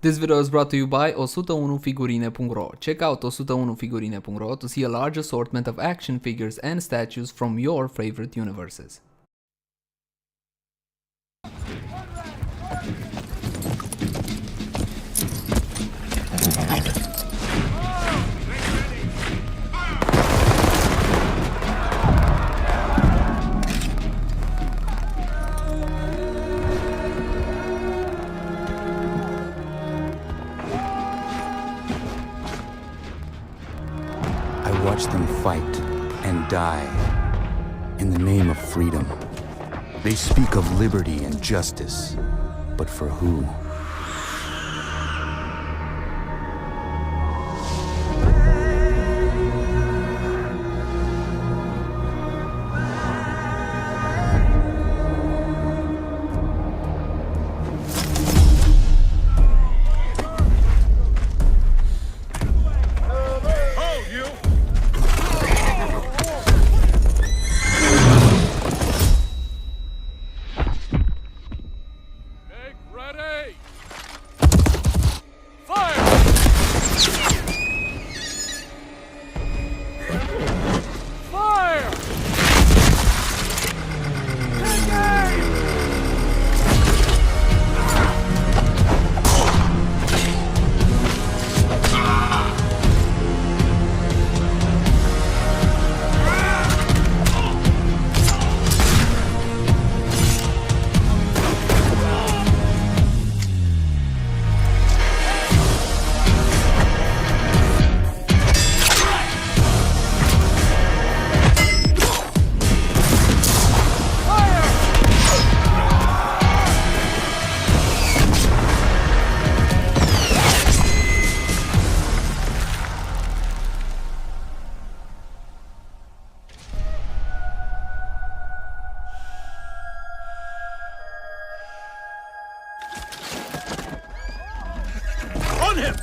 This video is brought to you by 101figurine.ro. Check out 101figurine.ro to see a large assortment of action figures and statues from your favorite universes. I watch them fight and die in the name of freedom. They speak of liberty and justice, but for who? Ready! Fire! On him!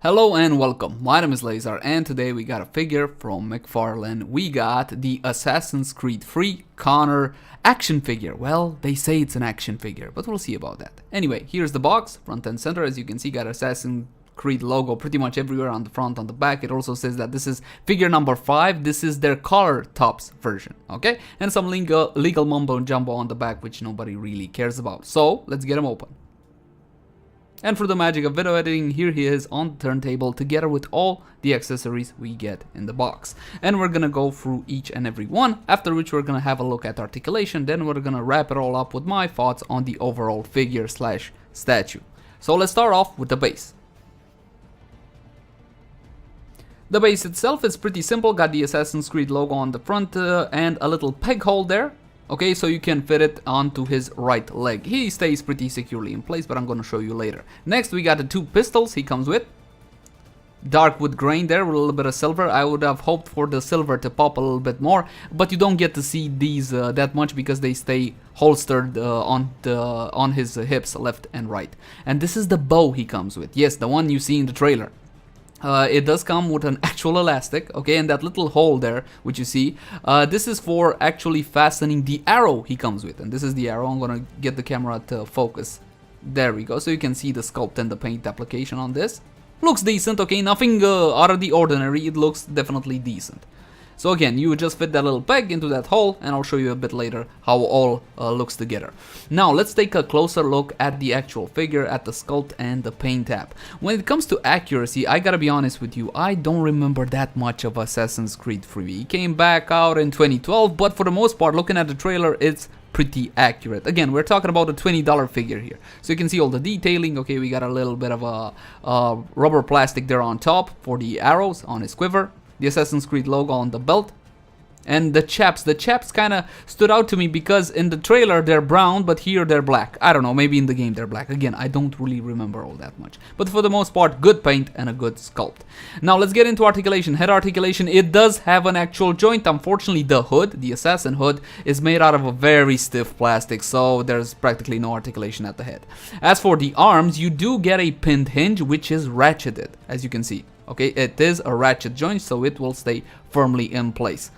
Hello and welcome, my name is Laser and today we got a figure from McFarlane. We got the Assassin's Creed 3 Connor action figure. Well, they say it's an action figure, but we'll see about that. Anyway, here's the box, front and center. As you can see, got Assassin's Creed logo pretty much everywhere on the front, on the back. It also says that this is figure number 5. This is their color tops version, okay? And some legal mumbo jumbo on the back, which nobody really cares about. So, let's get them open. And for the magic of video editing, here he is on the turntable together with all the accessories we get in the box. And we're gonna go through each and every one, after which we're gonna have a look at articulation, then we're gonna wrap it all up with my thoughts on the overall figure slash statue. So let's start off with the base. The base itself is pretty simple, got the Assassin's Creed logo on the front and a little peg hole there. Okay, so you can fit it onto his right leg. He stays pretty securely in place, but I'm going to show you later. Next, we got the 2 pistols he comes with. Dark wood grain there with a little bit of silver. I would have hoped for the silver to pop a little bit more, but you don't get to see these that much because they stay holstered on his hips, left and right. And this is the bow he comes with. Yes, the one you see in the trailer. It does come with an actual elastic, okay, and that little hole there, which you see, this is for actually fastening the arrow he comes with, and this is the arrow. I'm gonna get the camera to focus. There we go, so you can see the sculpt and the paint application on this. Looks decent, okay, nothing out of the ordinary, it looks definitely decent. So again, you just fit that little peg into that hole, and I'll show you a bit later how all looks together. Now, let's take a closer look at the actual figure, at the sculpt and the paint app. When it comes to accuracy, I gotta be honest with you, I don't remember that much of Assassin's Creed 3. It came back out in 2012, but for the most part, looking at the trailer, it's pretty accurate. Again, we're talking about a $20 figure here. So you can see all the detailing. Okay, we got a little bit of a rubber plastic there on top for the arrows on his quiver. The Assassin's Creed logo on the belt. And the chaps kind of stood out to me because in the trailer they're brown, but here they're black. I don't know, maybe in the game they're black. Again, I don't really remember all that much. But for the most part, good paint and a good sculpt. Now let's get into articulation. Head articulation, it does have an actual joint. Unfortunately, the hood, the assassin hood, is made out of a very stiff plastic, so there's practically no articulation at the head. As for the arms, you do get a pinned hinge, which is ratcheted, as you can see. Okay, it is a ratchet joint, so it will stay firmly in place.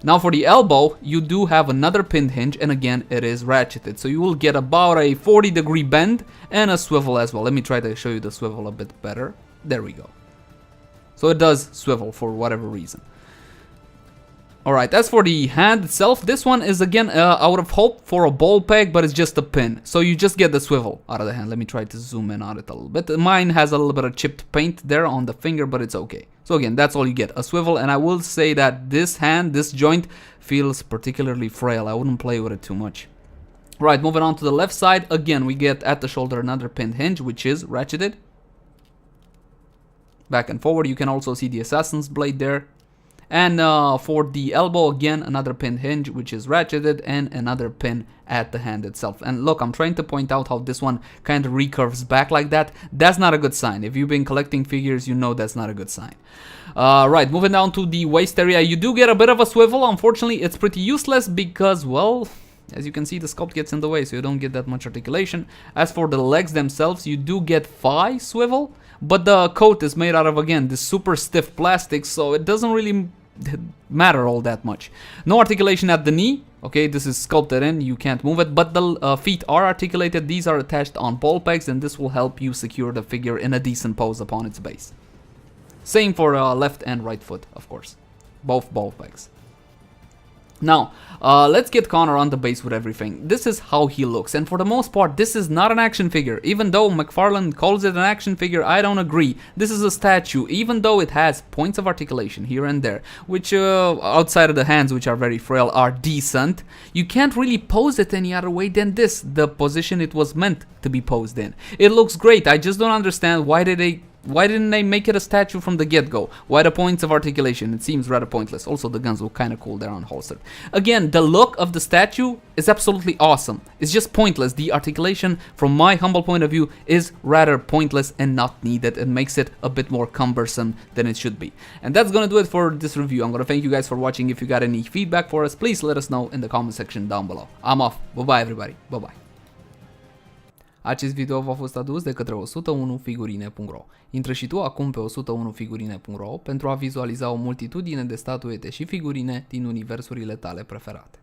Now for the elbow, you do have another pinned hinge, and again it is ratcheted, so you will get about a 40-degree bend and a swivel as well. Let me try to show you the swivel a bit better. There we go. So it does swivel for whatever reason. Alright, as for the hand itself, this one is again out of hope for a ball peg, but it's just a pin. So you just get the swivel out of the hand. Let me try to zoom in on it a little bit. Mine has a little bit of chipped paint there on the finger, but it's okay. So again, that's all you get, a swivel, and I will say that this hand, this joint, feels particularly frail. I wouldn't play with it too much. Right, moving on to the left side, again, we get at the shoulder another pinned hinge, which is ratcheted. Back and forward, you can also see the assassin's blade there. And for the elbow, again, another pinned hinge, which is ratcheted, and another pin at the hand itself. And look, I'm trying to point out how this one kind of recurves back like that. That's not a good sign. If you've been collecting figures, you know that's not a good sign. Right, moving down to the waist area, you do get a bit of a swivel. Unfortunately, it's pretty useless because, well, as you can see, the sculpt gets in the way, so you don't get that much articulation. As for the legs themselves, you do get thigh swivel, but the coat is made out of, again, this super stiff plastic, so it doesn't really matter all that much. No articulation at the knee. Okay, this is sculpted in, you can't move it, but the feet are articulated. These are attached on ball pegs, and this will help you secure the figure in a decent pose upon its base. Same for left and right foot, of course. Both ball pegs. Now, let's get Connor on the base with everything. This is how he looks, and for the most part, this is not an action figure. Even though McFarlane calls it an action figure, I don't agree. This is a statue, even though it has points of articulation here and there, which outside of the hands, which are very frail, are decent. You can't really pose it any other way than this, the position it was meant to be posed in. It looks great. I just don't understand why didn't they make it a statue from the get-go? Why the points of articulation? It seems rather pointless. Also, the guns look kind of cool there on holstered. Again, the look of the statue is absolutely awesome. It's just pointless. The articulation, from my humble point of view, is rather pointless and not needed. It makes it a bit more cumbersome than it should be. And that's gonna do it for this review. I'm gonna thank you guys for watching. If you got any feedback for us, please let us know in the comment section down below. I'm off. Bye-bye, everybody. Bye-bye. Acest video v-a fost adus de către 101figurine.ro. Intră și tu acum pe 101figurine.ro pentru a vizualiza o multitudine de statuete și figurine din universurile tale preferate.